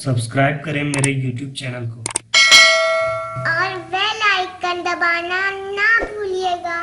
Subscribe करें मेरे YouTube channel को और बेल आइकन दबाना ना भूलिएगा।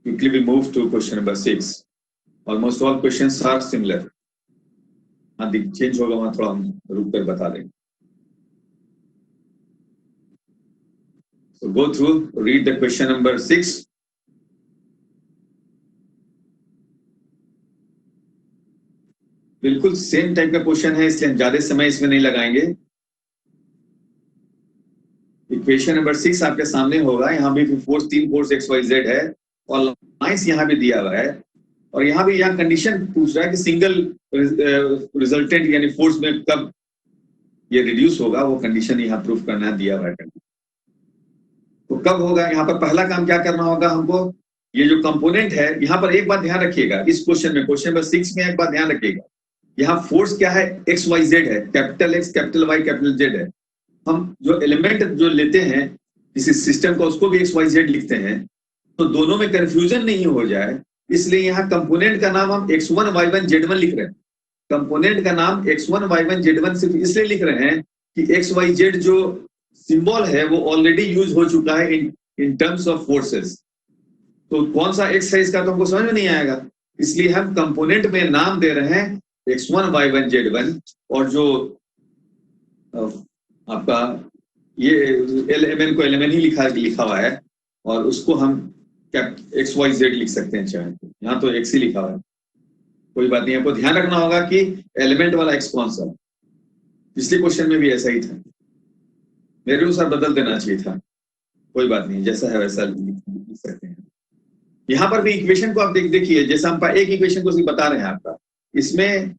Quickly we move to question number 6. Almost all questions are similar. हाँ चेंज होगा वहां थोड़ा हम रुक कर बता देंगे. So go through, read the question number 6. बिल्कुल सेम टाइप का क्वेश्चन है, इसलिए हम ज्यादा समय इसमें नहीं लगाएंगे. इक्वेशन नंबर 6 आपके सामने होगा. यहाँ भी फोर्स 3 फोर्स XYZ है और लाइंस यहाँ भी दिया हुआ है और यहाँ भी यहाँ कंडीशन पूछ रहा है कि सिंगल रिजल्टेंट यानी फोर्स में कब ये रिड्यूस होगा, वो कंडीशन यहाँ प्रूफ करना दिया हुआ है. तो कब होगा, यहाँ पर पहला काम क्या करना होगा हमको, ये जो कंपोनेंट है यहाँ पर एक बात ध्यान रखिएगा. इस क्वेश्चन में, क्वेश्चन नंबर 6 में एक बात ध्यान रखिएगा, यहाँ फोर्स क्या है, XYZ है, capital X capital Y capital Z है. हम जो एलिमेंट जो लेते हैं किसी सिस्टम का उसको भी XYZ लिखते हैं, तो दोनों में कंफ्यूजन नहीं हो जाए इसलिए यहाँ कंपोनेंट का नाम हम X1 Y1 Z1 लिख रहे हैं. कंपोनेंट का नाम X1 Y1 Z1 सिर्फ इसलिए लिख रहे हैं कि XYZ जो सिंबल है वो ऑलरेडी यूज हो चुका है इन टर्म्स ऑफ फोर्सेस. तो कौन सा X है इसका तो हमको समझ में नहीं आएगा, इसलिए हम कंपोनेंट में नाम दे रहे हैं X1 Y1 Z1 और जो आपका ये LMN को LMN ही लिखा हुआ है और उसको हम XYZ लिख सकते हैं चाहे तो. यहाँ तो X ही लिखा हुआ है, कोई बात नहीं. आपको ध्यान रखना होगा कि एलिमेंट वाला X कौन सा. पिछले क्वेश्चन में भी ऐसा ही था, मेरे अनुसार बदल देना चाहिए था, कोई बात नहीं, जैसा है वैसा लिख सकते हैं. यहाँ पर भी इक्वेशन को आप देखिए, जैसा हम एक इक्वेशन को बता रहे हैं आपका, इसमें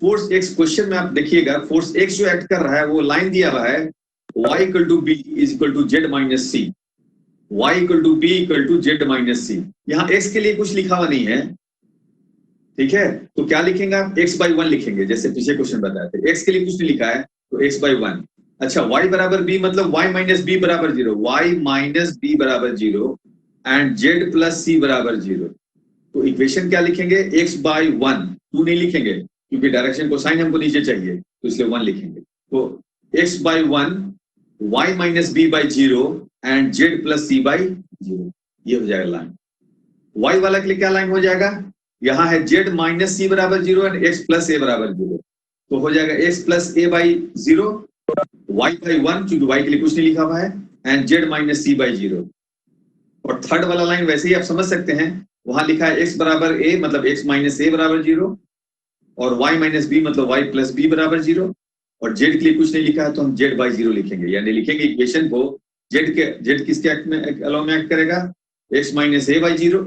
फोर्स X क्वेश्चन में आप देखिएगा, फोर्स X जो एक्ट कर रहा है वो लाइन दिया हुआ है y equal to B is equal to Z minus C, y equal to B equal to Z minus C. यहाँ x के लिए कुछ लिखा हुआ नहीं है, ठीक है. तो क्या लिखेंगे आप, x/1 लिखेंगे, जैसे पिछले क्वेश्चन बताए थे. x के लिए कुछ नहीं लिखा है तो x/1. अच्छा, y बराबर b मतलब y माइनस बी बराबर 0, y माइनस बी बराबर 0 एंड z प्लस सी बराबर 0. तो इक्वेशन क्या लिखेंगे, x/1, 2 नहीं लिखेंगे क्योंकि डायरेक्शन को साइन हमको नीचे चाहिए तो इसलिए 1 लिखेंगे. तो x/1 y minus B by 0 and z plus C by 0, ये हो जाएगा लाइन. y वाला के लिए क्या लाइन हो जाएगा, यहाँ है z माइनस सी बराबर 0 एंड x प्लस ए बराबर 0, तो हो जाएगा x plus A by 0, y/1 क्योंकि y के लिए कुछ नहीं लिखा हुआ है, and z minus C by 0. और थर्ड वाला लाइन वैसे ही आप समझ सकते हैं, वहां लिखा है x बराबर a मतलब x माइनस ए बराबर 0 और y माइनस बी मतलब y प्लस बी बराबर 0 और z के लिए कुछ नहीं लिखा है तो हम z बाई 0 लिखेंगे. यानी लिखेंगे इक्वेशन को z किसके एक्ट में अलाउ में एक्ट करेगा, x minus A by 0,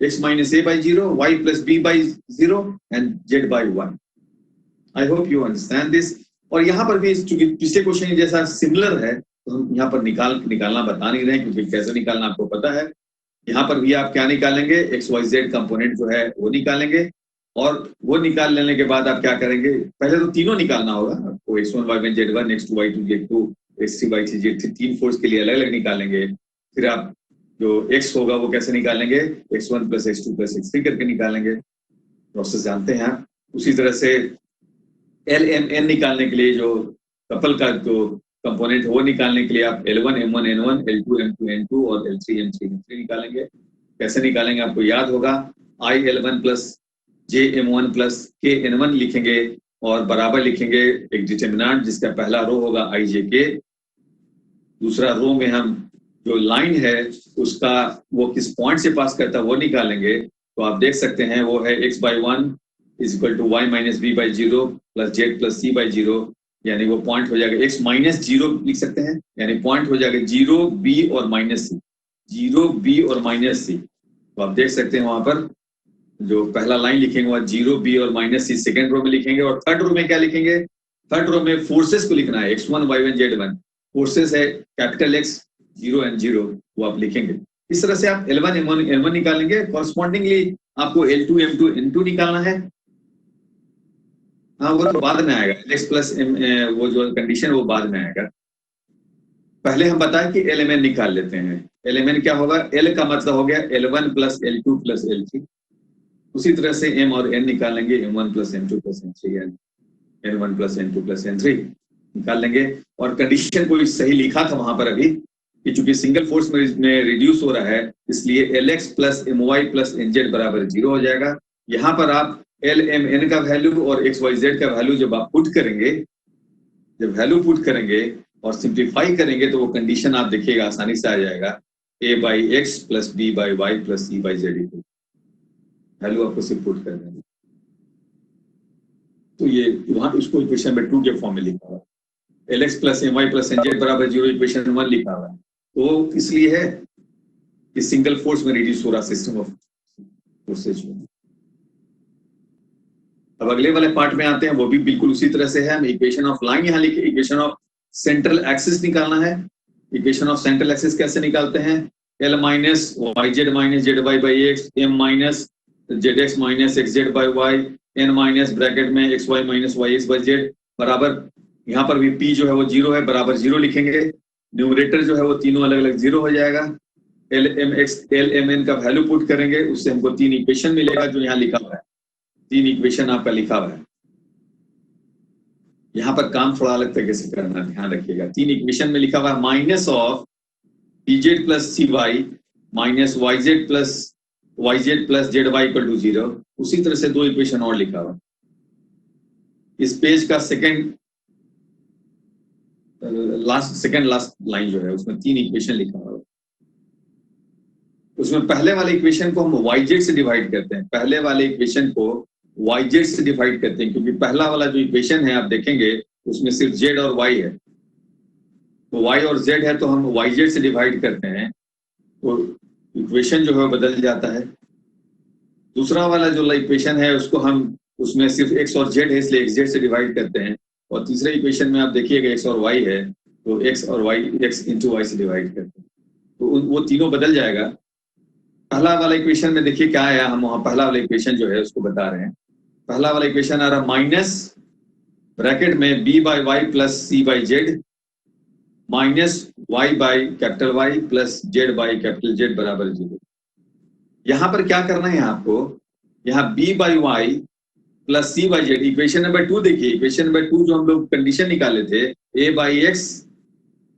x minus A by 0, y plus B by 0 and z by 1. I hope you understand this. और यहाँ पर भी चूंकि पिछले क्वेश्चन जैसा सिमिलर है तो हम यहाँ पर निकालना बता नहीं रहे हैं क्योंकि कैसे निकालना आपको पता है. यहाँ पर भी आप क्या निकालेंगे, XYZ कंपोनेंट जो है वो निकालेंगे और वो निकाल लेने के बाद आप क्या करेंगे, पहले तो तीनों निकालना होगा आपको, X1 Y1 Z1, X2 Y2 Z2, X3 Y3 Z3, 3 force के लिए अलग अलग निकालेंगे. फिर आप जो X होगा वो कैसे निकालेंगे, X1 plus X2 plus X3 करके निकालेंगे. प्रोसेस जानते हैं आप. उसी तरह से LMN निकालने के लिए जो कपल का जो कंपोनेंट वो निकालने के लिए आप L1 M1 N1, L2 M2 N2 और L3 M3 N3 निकालेंगे. कैसे निकालेंगे आपको याद होगा, I L1 plus J M1 plus K N1 लिखेंगे और बराबर लिखेंगे एक डिटर्मिनेंट जिसका पहला रो होगा IJK, दूसरा रो में हम जो लाइन है उसका वो किस पॉइंट से पास करता है वो निकालेंगे. तो आप देख सकते हैं वो है x/1 is equal to y minus B by 0 plus z plus C by 0, यानी वो पॉइंट हो जाएगा x माइनस 0 लिख सकते हैं, यानी पॉइंट हो जाएगा 0 b और माइनस सी, 0 b और माइनस सी. तो आप देख सकते हैं वहां पर जो पहला लाइन लिखेंगे वह 0 b और माइनस सी सेकेंड रो में लिखेंगे. और थर्ड रो में क्या लिखेंगे, थर्ड रो में फोर्सेस को लिखना है, X1 Y1 Z1 फोर्सेस है कैपिटल X 0 एंड 0, वो आप लिखेंगे. इस तरह से आप L1 M1 N1 निकालेंगे. कॉरस्पॉन्डिंगली आपको L2 M2 N2 निकालना है. हाँ वो तो बाद में आएगा, एल प्लस एम, वो जो कंडीशन वो बाद में आएगा। पहले हम बताएं कि एल एम एन निकाल लेते हैं। एल एम एन क्या होगा, एल का मतलब हो गया L1 plus L2 plus L3। उसी तरह से एम और एन निकालेंगे, M1 plus M2 plus M3, N1 plus N2 plus N3 निकाल लेंगे। और कंडीशन को सही लिखा था वहां पर अभी कि चूंकि सिंगल फोर्स में रिड्यूस हो रहा है, इसलिए Lx plus My plus Nz बराबर 0 हो जाएगा। यहाँ पर आप Lmn का वैल्यू और XYZ का वैल्यू जब आप पुट करेंगे, जब वैल्यू पुट करेंगे और सिंप्लीफाई करेंगे तो वो कंडीशन आप देखिएगा आसानी से आ जाएगा, a by X plus B by Y plus C by Z, value आपको सिर्फ पुट करना है। तो ये वहां उसको इक्वेशन में 2 के फॉर्म में लिखा हुआ है। Lx plus My plus Nz बराबर 0 इक्वेशन 1 लिखा हुआ है। तो इसलिए है कि सिंगल फोर्स में रिड्यूस हो रहा सिस्टम ऑफ फोर्सेज। अब अगले वाले पार्ट में आते हैं, वो भी बिल्कुल उसी तरह से है। हम इक्वेशन ऑफ लाइन यहाँ लिखे, इक्वेशन ऑफ सेंट्रल एक्सिस निकालना है। इक्वेशन ऑफ सेंट्रल एक्सिस कैसे निकालते हैं, L minus Y Z minus Z Y by X, M minus Z X minus X Z by Y, N minus bracket में X Y minus Y X by Z बराबर, यहाँ पर भी P जो है वो 0 है, बराबर 0 लिखेंगे। न्यूमरेटर जो है वो तीनों अलग अलग 0 हो जाएगा। L M N का वैल्यू पुट करेंगे, उससे हमको 3 इक्वेशन मिलेगा जो यहाँ लिखा हुआ है। 3 इक्वेशन आपका लिखा हुआ है। यहाँ पर काम थोड़ा अलग तरीके से करना, ध्यान रखिएगा। 3 इक्वेशन में लिखा हुआ है minus of pz plus cy minus yz plus zy equal to 0। उसी तरह से 2 इक्वेशन और लिखा हुआ है। इस पेज का सेकंड लास्ट लाइन जो है उसमें 3 इक्वेशन लिखा हुआ है। उसमें पहले वाले इक्वेशन को हम yz से डिवाइड करते हैं, पहले वाले इक्वेशन को yz से डिवाइड करते हैं, क्योंकि पहला वाला जो इक्वेशन है आप देखेंगे उसमें सिर्फ z और y है। तो y और z है तो हम yz से डिवाइड करते हैं, तो इक्वेशन जो है बदल जाता है। दूसरा वाला जो इक्वेशन है उसको हम, उसमें सिर्फ x और z है इसलिए xz से डिवाइड करते हैं। और तीसरे इक्वेशन में आप देखिएगा x और y है तो x और y x इंटू वाई से डिवाइड करते हैं, तो वो तीनों बदल जाएगा। पहला वाला इक्वेशन में देखिए क्या आया, हम वहां पहला वाला इक्वेशन जो है उसको बता रहे हैं। पहला वाला इक्वेशन आ रहा माइनस ब्रैकेट में b by Y plus c by Z minus y by capital Y plus z by capital Z बराबर 0। यहां पर क्या करना है आपको, यहाँ b by Y plus c by Z, equation number 2 देखिए, इक्वेशन नंबर 2 जो हम लोग कंडीशन निकाले थे, a by X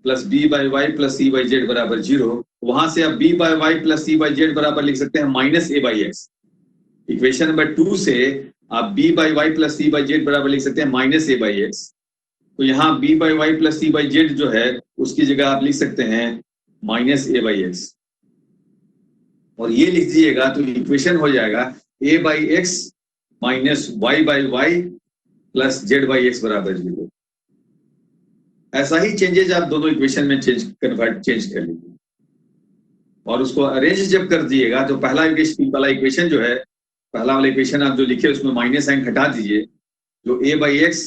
plus b by Y plus c by Z बराबर 0, वहां से आप b by Y plus c by Z बराबर लिख सकते हैं minus a by X. Equation number 2 से आप b by Y plus c by Z बराबर लिख सकते हैं माइनस a बाई एक्स। तो यहाँ b by Y plus c by Z जो है उसकी जगह आप लिख सकते हैं माइनस a बाई एक्स, और ये लिख दीजिएगा तो इक्वेशन हो जाएगा a by X minus y by Y plus z by X बराबर 0। ऐसा ही चेंजेज आप दोनों इक्वेशन में चेंज कर लीजिए और उसको अरेंज जब कर दिएगा तो पहला इक्वेशन जो है, पहला वाला इक्वेशन आप जो लिखे उसमें माइनस साइन हटा दीजिए, जो a by X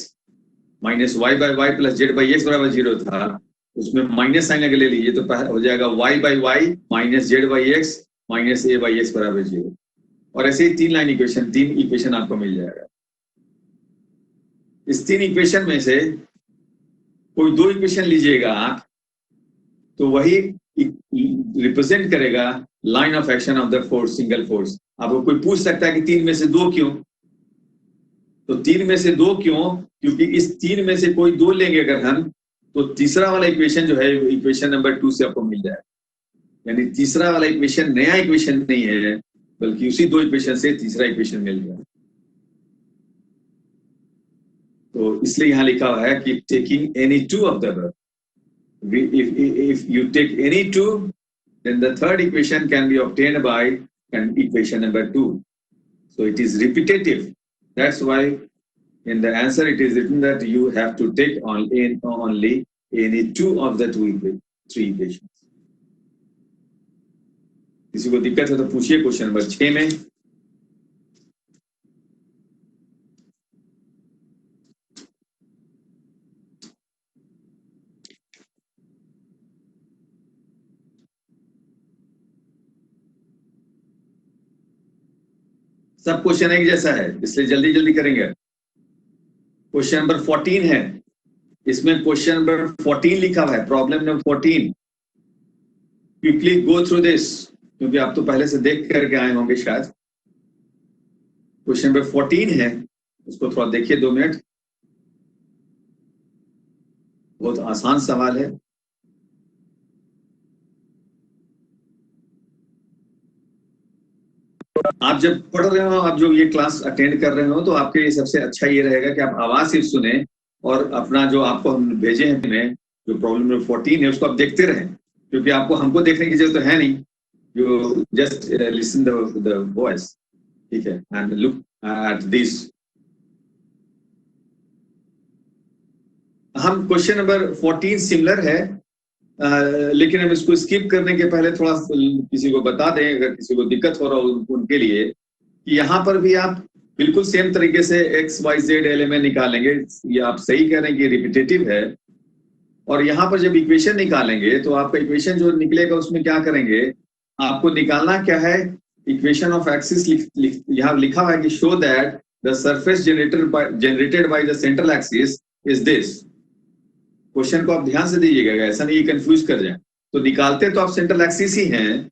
minus Y by Y plus Z by X बराबर 0 था उसमें माइनस साइन अगर ले लीजिए तो हो जाएगा y by Y minus Z by X minus a by X बराबर 0। और ऐसे ही 3 लाइन इक्वेशन, 3 इक्वेशन आपको मिल जाएगा। इस 3 इक्वेशन में से कोई 2 इक्वेशन लीजिएगा आप तो वही रिप्रेजेंट करेगा line of action of the force, single force. आपको कोई पूछ सकता है कि 3 में से 2 क्यों, तो 3 में से 2 क्यों, क्योंकि इस 3 में से कोई 2 लेंगे अगर हम तो तीसरा वाला इक्वेशन जो है इक्वेशन नंबर 2 से आपको मिल जाएगा। यानी तीसरा वाला इक्वेशन नया इक्वेशन नहीं है बल्कि उसी 2 इक्वेशन से तीसरा इक्वेशन मिल गया। तो इसलिए यहां लिखा हुआ है कि taking any 2 of the above, if you take any 2 then the third equation can be obtained by equation number 2. So it is repetitive. That's why in the answer it is written that you have to take only any 2 of the 3 equations. किसी को दिक्कत है तो पूछिए question number 6 में। सब question एक जैसा है इसलिए जल्दी जल्दी करेंगे। क्वेश्चन नंबर 14 है, इसमें क्वेश्चन नंबर 14 लिखा हुआ है, problem number 14। Quickly go through this, क्योंकि आप तो पहले से देख करके आए होंगे शायद। क्वेश्चन नंबर 14 है, उसको थोड़ा देखिए 2 मिनट। बहुत आसान सवाल है। आप जब पढ़ रहे हो, आप जो ये क्लास अटेंड कर रहे हो, तो आपके लिए सबसे अच्छा ये रहेगा कि आप आवाज सिर्फ सुने और अपना जो आपको हम भेजे हैं में जो प्रॉब्लम नंबर 14 है उसको आप देखते रहें, क्योंकि आपको हमको देखने की जरूरत तो है नहीं। You just listen the voice, ठीक है, एंड लुक एट दिस। हम क्वेश्चन नंबर 14 सिमिलर है, लेकिन हम इसको स्किप करने के पहले थोड़ा किसी को बता दें, अगर किसी को दिक्कत हो रहा हो उनके लिए, कि यहाँ पर भी आप बिल्कुल सेम तरीके से एक्स वाई जेड एलिमेंट निकालेंगे। ये आप सही कह रहे हैं कि रिपीटेटिव है। और यहाँ पर जब इक्वेशन निकालेंगे तो आपका इक्वेशन जो निकलेगा उसमें क्या करेंगे, आपको निकालना क्या है, इक्वेशन ऑफ एक्सिस यहाँ लिखा हुआ है कि show that the surface generated by the central axis is this. Question को आप ध्यान से दीजिएगा, ऐसा नहीं कंफ्यूज कर जाए। तो निकालते तो आप सेंट्रल एक्सिस ही हैं,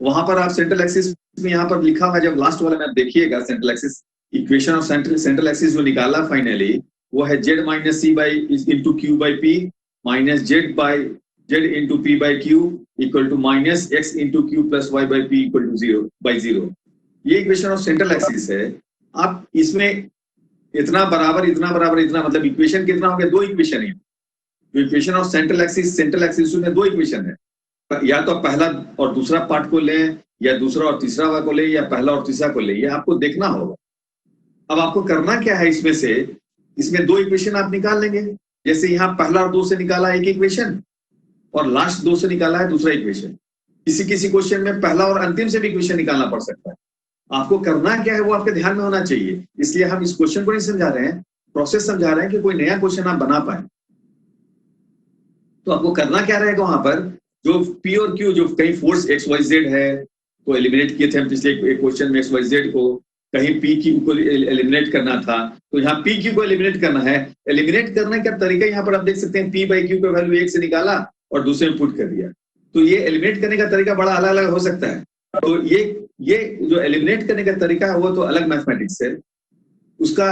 वहां पर आप सेंट्रल एक्सिस में यहाँ पर लिखा हुआ, जब लास्ट वाला में आप देखिएगा central axis, equation of central axis जो निकाला फाइनली वो है z minus C by into Q by P minus Z into P by Q equal to minus X into Q plus Y by P equal to 0/0। ये equation of central axis है। आप इसमें इतना बराबर इतना मतलब इक्वेशन कितना हो गया, 2 इक्वेशन है। इक्वेशन ऑफ सेंट्रल एक्सिस में 2 इक्वेशन है, या तो पहला और दूसरा पार्ट को लें, या दूसरा और तीसरा को लें, या पहला और तीसरा को लें, ये आपको देखना होगा। अब आपको करना क्या है, इसमें 2 इक्वेशन आप निकाल लेंगे। जैसे यहाँ पहला और 2 से निकाला एक इक्वेशन, और लास्ट 2 से निकाला है दूसरा इक्वेशन। किसी क्वेश्चन में पहला और अंतिम से भी इक्वेशन निकालना पड़ सकता है। आपको करना क्या है वो आपके ध्यान में होना चाहिए। इसलिए हम इस क्वेश्चन को नहीं समझा रहे हैं, प्रोसेस समझा रहे हैं कि कोई नया क्वेश्चन आप बना पाए। तो आपको करना क्या रहेगा, वहां पर जो P और Q जो कहीं फोर्स एक्स वाई जेड है तो एलिमिनेट किए थे हम पिछले एक क्वेश्चन में एक्स वाई जेड को, कहीं P Q को एलिमिनेट करना था, तो यहाँ P Q को एलिमिनेट करना है। एलिमिनेट करने का तरीका यहाँ पर आप देख सकते हैं, P बाई Q का वैल्यू 1 से निकाला और दूसरे में पुट कर दिया। तो ये एलिमिनेट करने का तरीका बड़ा अलग अलग हो सकता है। तो ये जो एलिमिनेट करने का तरीका है वो तो अलग मैथमेटिक्स है, उसका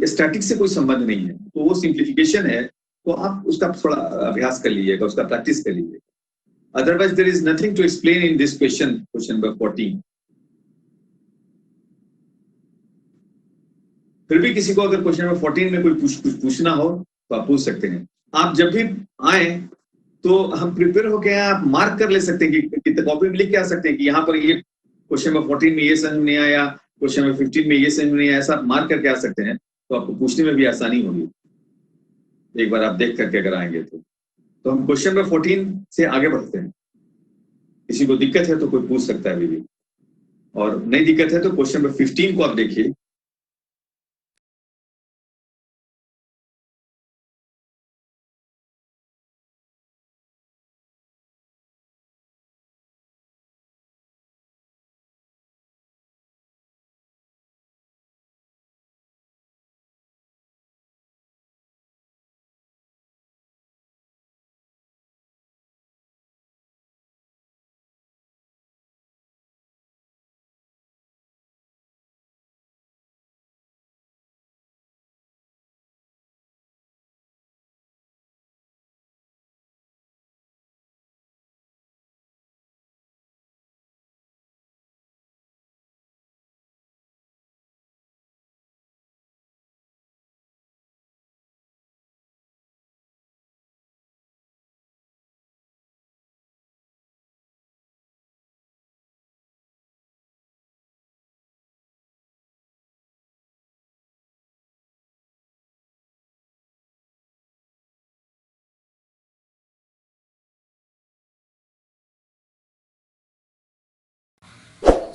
स्टैटिक्स से कोई संबंध नहीं है, तो वो सिंप्लीफिकेशन है। तो आप उसका थोड़ा अभ्यास कर लीजिएगा, उसका प्रैक्टिस कर लीजिएगा। Otherwise, there is nothing to explain in this question number 14. फिर भी किसी को अगर क्वेश्चन नंबर 14 में कोई कुछ पूछना हो तो आप पूछ सकते हैं। आप जब भी आए तो हम प्रिपेयर होके आप मार्क कर ले सकते हैं कि कॉपी में लिख के आ सकते हैं कि यहाँ पर ये क्वेश्चन नंबर 14 में ये समझ नहीं आया, क्वेश्चन नंबर 15 में ये समझ नहीं आया, ऐसा मार्क करके आ सकते हैं। तो आपको पूछने में भी आसानी होगी, एक बार आप देख करके अगर आएंगे तो हम क्वेश्चन नंबर 14 से आगे बढ़ते हैं। किसी को दिक्कत है तो कोई पूछ सकता है अभी भी, और नहीं दिक्कत है तो क्वेश्चन नंबर 15 को आप देखिए।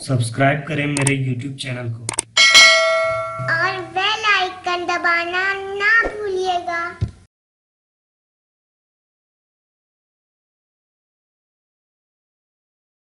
सब्सक्राइब करें मेरे YouTube चैनल को और बेल आइकन दबाना